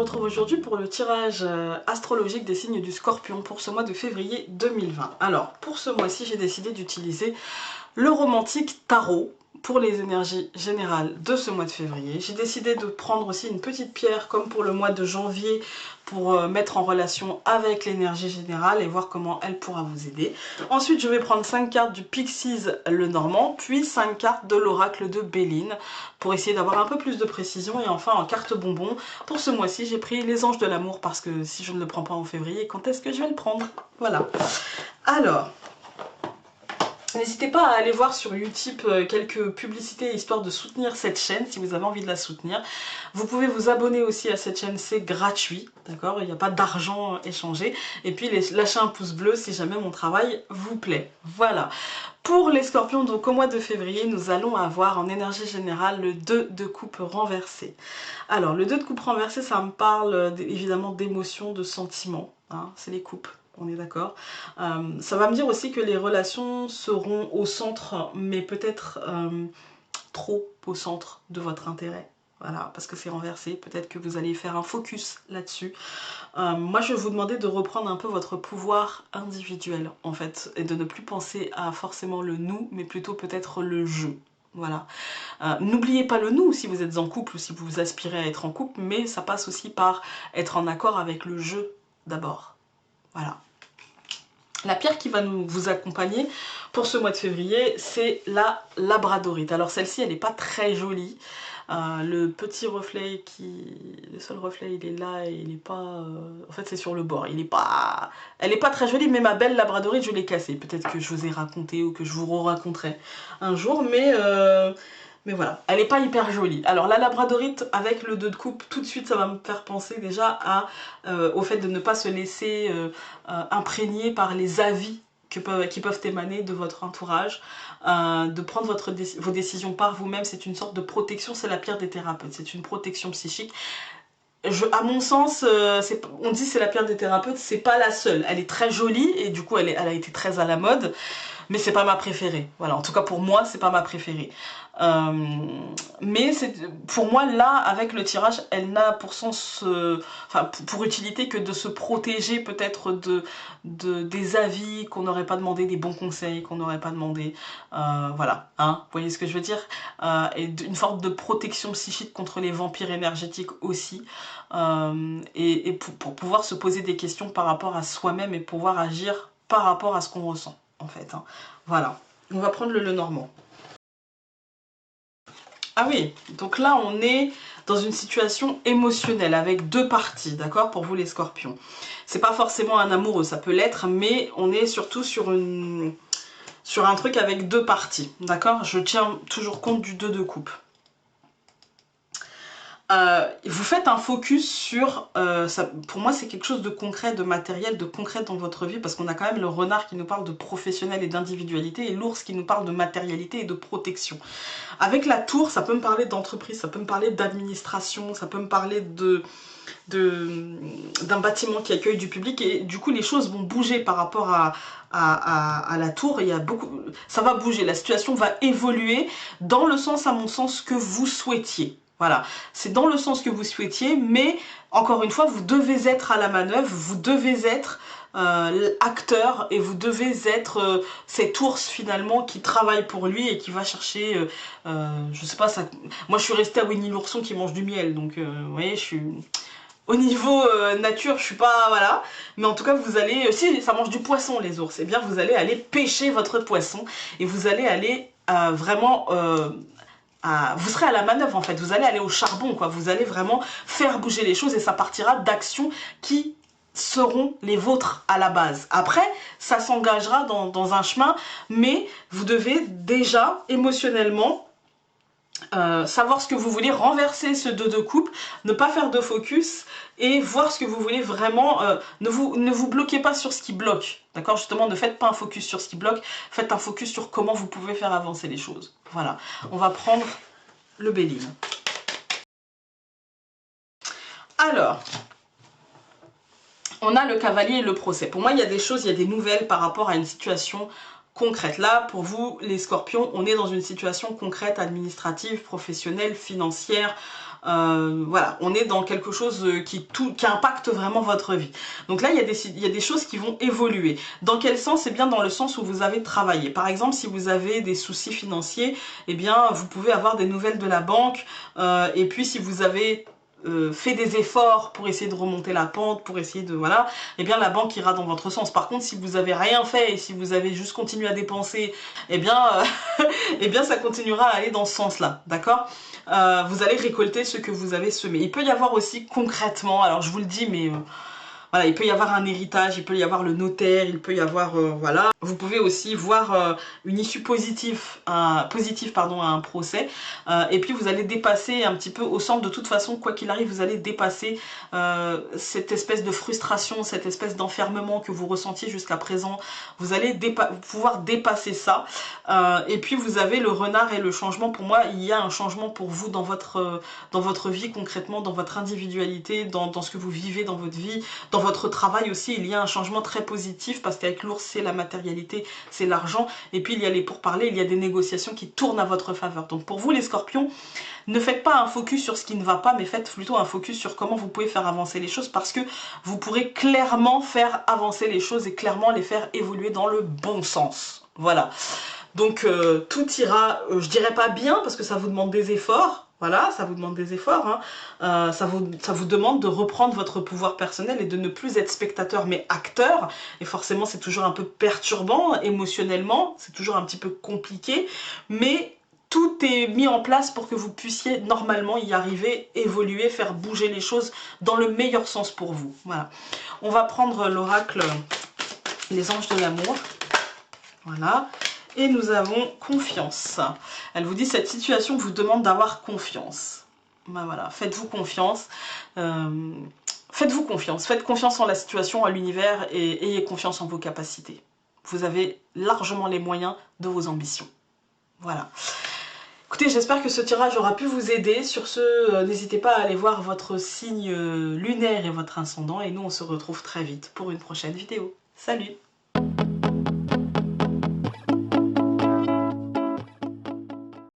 retrouve aujourd'hui pour le tirage astrologique des signes du Scorpion pour ce mois de février 2020. Alors, pour ce mois-ci, j'ai décidé d'utiliser le romantique tarot pour les énergies générales de ce mois de février. J'ai décidé de prendre aussi une petite pierre comme pour le mois de janvier pour mettre en relation avec l'énergie générale et voir comment elle pourra vous aider. Ensuite, je vais prendre 5 cartes du Pixies le Normand, puis 5 cartes de l'oracle de Béline pour essayer d'avoir un peu plus de précision. Et enfin, en carte bonbon, pour ce mois-ci, j'ai pris les anges de l'amour parce que si je ne le prends pas en février, quand est-ce que je vais le prendre? Voilà. Alors, n'hésitez pas à aller voir sur Utip quelques publicités histoire de soutenir cette chaîne si vous avez envie de la soutenir. Vous pouvez vous abonner aussi à cette chaîne, c'est gratuit, d'accord? Il n'y a pas d'argent échangé. Et puis lâchez un pouce bleu si jamais mon travail vous plaît. Voilà. Pour les scorpions, donc au mois de février, nous allons avoir en énergie générale le 2 de coupe renversé. Alors le 2 de coupe renversé, ça me parle évidemment d'émotions, de sentiments, hein, c'est les coupes. On est d'accord. Ça va me dire aussi que les relations seront au centre, mais peut-être trop au centre de votre intérêt. Voilà, parce que c'est renversé. Peut-être que vous allez faire un focus là-dessus. Moi, je vais vous demander de reprendre un peu votre pouvoir individuel, en fait, et de ne plus penser à forcément le nous, mais plutôt peut-être le je. Voilà. N'oubliez pas le nous si vous êtes en couple ou si vous aspirez à être en couple, mais ça passe aussi par être en accord avec le je d'abord. Voilà. La pierre qui va vous accompagner pour ce mois de février, c'est la labradorite. Alors celle-ci, elle n'est pas très jolie. Le petit reflet le seul reflet, il est là et il n'est pas... en fait, c'est sur le bord. Elle n'est pas très jolie, mais ma belle labradorite, je l'ai cassée. Peut-être que je vous ai raconté ou que je vous raconterai un jour, mais voilà, elle n'est pas hyper jolie. Alors la labradorite avec le 2 de coupe, tout de suite ça va me faire penser déjà au fait de ne pas se laisser imprégner par les avis qui peuvent émaner de votre entourage, de prendre vos décisions par vous-même. C'est une sorte de protection, c'est la pierre des thérapeutes, c'est une protection psychique. À mon sens, on dit c'est la pierre des thérapeutes, c'est pas la seule. Elle est très jolie et du coup elle a été très à la mode, mais c'est pas ma préférée. Voilà, en tout cas pour moi, c'est pas ma préférée. Mais pour moi là, avec le tirage, elle n'a pour sens, pour utilité que de se protéger peut-être des avis qu'on n'aurait pas demandé, des bons conseils qu'on n'aurait pas demandé. Voilà, hein, vous voyez ce que je veux dire? Et une forme de protection psychique contre les vampires énergétiques aussi. Et pour pouvoir se poser des questions par rapport à soi-même et pouvoir agir par rapport à ce qu'on ressent en fait, hein. Voilà, on va prendre le Lenormand. Ah oui, donc là on est dans une situation émotionnelle avec deux parties, d'accord, pour vous les scorpions. C'est pas forcément un amoureux, ça peut l'être, mais on est surtout sur un truc avec deux parties, d'accord. Je tiens toujours compte du 2 de coupe. Vous faites un focus sur, pour moi c'est quelque chose de concret, de matériel, de concret dans votre vie, parce qu'on a quand même le renard qui nous parle de professionnel et d'individualité, et l'ours qui nous parle de matérialité et de protection. Avec la tour, ça peut me parler d'entreprise, ça peut me parler d'administration, ça peut me parler d'un bâtiment qui accueille du public, et du coup les choses vont bouger par rapport à la tour. Il y a ça va bouger, la situation va évoluer dans le sens, à mon sens, que vous souhaitiez. Voilà, c'est dans le sens que vous souhaitiez, mais encore une fois, vous devez être à la manœuvre, vous devez être acteur, et vous devez être cet ours finalement qui travaille pour lui et qui va chercher, je sais pas, moi je suis restée à Winnie l'ourson qui mange du miel, donc vous voyez, je suis... Au niveau nature, je suis pas... Voilà. Mais en tout cas, vous allez... si ça mange du poisson, les ours, eh bien vous allez aller pêcher votre poisson, et vous allez aller vraiment... vous serez à la manœuvre en fait, vous allez aller au charbon, quoi. Vous allez vraiment faire bouger les choses, et ça partira d'actions qui seront les vôtres à la base. Après, ça s'engagera dans un chemin, mais vous devez déjà émotionnellement savoir ce que vous voulez, renverser ce 2 de coupe, ne pas faire de focus et voir ce que vous voulez vraiment. Ne vous bloquez pas sur ce qui bloque, d'accord? Justement, ne faites pas un focus sur ce qui bloque, faites un focus sur comment vous pouvez faire avancer les choses. Voilà, on va prendre le Béline. Alors, on a le cavalier et le procès. Pour moi, il y a des choses, il y a des nouvelles par rapport à une situation concrète. Là, pour vous, les scorpions, on est dans une situation concrète, administrative, professionnelle, financière, Voilà, on est dans quelque chose qui impacte vraiment votre vie. Donc là, il y a des choses qui vont évoluer. Dans quel sens? Eh bien, dans le sens où vous avez travaillé. Par exemple, si vous avez des soucis financiers, eh bien, vous pouvez avoir des nouvelles de la banque. Et puis, si vous avez fait des efforts pour essayer de remonter la pente, pour essayer de... Voilà, eh bien, la banque ira dans votre sens. Par contre, si vous avez rien fait et si vous avez juste continué à dépenser, eh bien, eh bien ça continuera à aller dans ce sens-là, d'accord? Vous allez récolter ce que vous avez semé. Il peut y avoir aussi concrètement, alors je vous le dis, mais voilà, il peut y avoir un héritage, il peut y avoir le notaire, il peut y avoir, voilà. Vous pouvez aussi voir une issue positive, pardon, à un procès. Et puis vous allez dépasser un petit peu, au centre de toute façon, quoi qu'il arrive, vous allez dépasser cette espèce de frustration, cette espèce d'enfermement que vous ressentiez jusqu'à présent. Vous allez pouvoir dépasser ça. Et puis vous avez le renard et le changement. Pour moi, il y a un changement pour vous dans votre vie concrètement, dans votre individualité, dans ce que vous vivez dans votre vie, dans votre travail aussi. Il y a un changement très positif parce qu'avec l'ours, c'est la matérialité, c'est l'argent. Et puis il y a les pourparlers, il y a des négociations qui tournent à votre faveur. Donc pour vous les scorpions, ne faites pas un focus sur ce qui ne va pas, mais faites plutôt un focus sur comment vous pouvez faire avancer les choses parce que vous pourrez clairement faire avancer les choses et clairement les faire évoluer dans le bon sens. Voilà. Donc tout ira, je dirais pas bien parce que ça vous demande des efforts. Voilà, ça vous demande des efforts, hein. Ça vous demande de reprendre votre pouvoir personnel et de ne plus être spectateur mais acteur. Et forcément c'est toujours un peu perturbant émotionnellement, c'est toujours un petit peu compliqué. Mais tout est mis en place pour que vous puissiez normalement y arriver, évoluer, faire bouger les choses dans le meilleur sens pour vous. Voilà. On va prendre l'oracle Les Anges de l'amour. Voilà. Et nous avons confiance. Elle vous dit cette situation vous demande d'avoir confiance. Ben voilà, faites-vous confiance. Faites-vous confiance. Faites confiance en la situation, à l'univers et ayez confiance en vos capacités. Vous avez largement les moyens de vos ambitions. Voilà. Écoutez, j'espère que ce tirage aura pu vous aider. Sur ce, n'hésitez pas à aller voir votre signe lunaire et votre ascendant. Et nous, on se retrouve très vite pour une prochaine vidéo. Salut!